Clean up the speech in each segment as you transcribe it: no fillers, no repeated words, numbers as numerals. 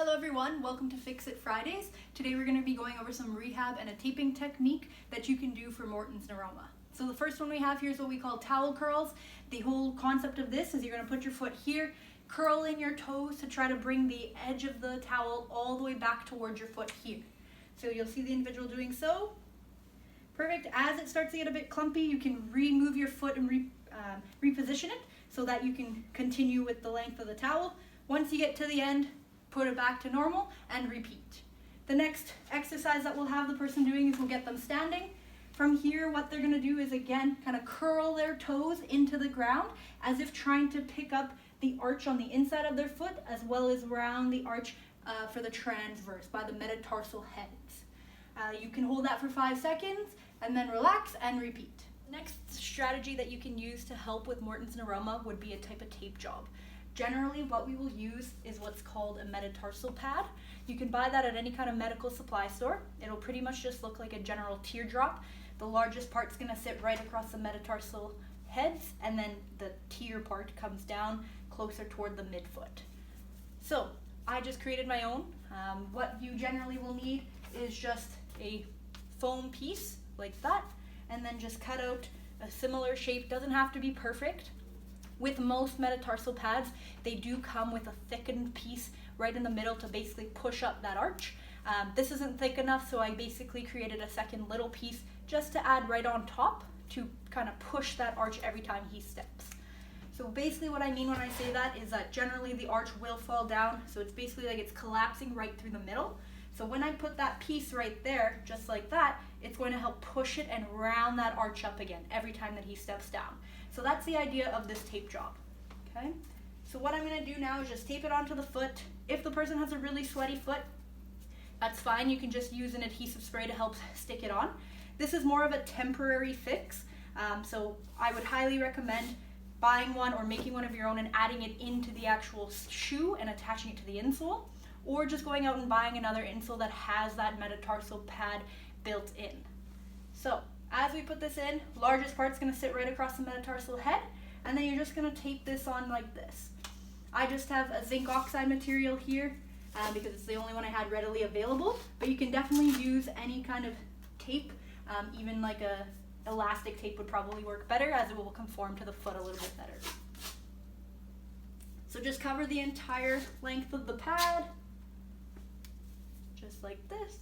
Hello everyone, welcome to Fix It Fridays. Today we're going to be going over some rehab and a taping technique that you can do for Mortons Neuroma. So the first one we have here is what we call towel curls. The whole concept of this is you're going to put your foot here, curl in your toes to try to bring the edge of the towel all the way back towards your foot here. So you'll see the individual doing so. Perfect. As it starts to get a bit clumpy, you can remove your foot and reposition it so that you can continue with the length of the towel. Once you get to the end, put it back to normal and repeat. The next exercise that we'll have the person doing is we'll get them standing. From here, what they're going to do is again kind of curl their toes into the ground as if trying to pick up the arch on the inside of their foot as well as around the arch for the transverse by the metatarsal heads. You can hold that for 5 seconds and then relax and repeat. Next strategy that you can use to help with Mortons Neuroma would be a type of tape job. Generally, what we will use is what's called a metatarsal pad. You can buy that at any kind of medical supply store. It'll pretty much just look like a general teardrop. The largest part's going to sit right across the metatarsal heads, and then the tear part comes down closer toward the midfoot. So, I just created my own. What you generally will need is just a foam piece like that, and then just cut out a similar shape. Doesn't have to be perfect. With most metatarsal pads, they do come with a thickened piece right in the middle to basically push up that arch. This isn't thick enough, so I basically created a second little piece just to add right on top to kind of push that arch every time he steps. So basically what I mean when I say that is that generally the arch will fall down, so it's basically like it's collapsing right through the middle. So when I put that piece right there, just like that, it's going to help push it and round that arch up again every time that he steps down. So that's the idea of this tape job, okay? So what I'm gonna do now is just tape it onto the foot. If the person has a really sweaty foot, that's fine. You can just use an adhesive spray to help stick it on. This is more of a temporary fix, so I would highly recommend buying one or making one of your own and adding it into the actual shoe and attaching it to the insole, or just going out and buying another insole that has that metatarsal pad built in. So as we put this in, largest part's going to sit right across the metatarsal head, and then you're just going to tape this on like this. I just have a zinc oxide material here because it's the only one I had readily available, but you can definitely use any kind of tape, even like a elastic tape would probably work better as it will conform to the foot a little bit better. So just cover the entire length of the pad, just like this.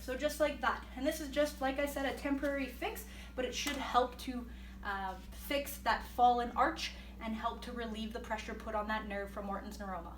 So just like that. And this is just, like I said, a temporary fix, but it should help to fix that fallen arch and help to relieve the pressure put on that nerve from Mortons Neuroma.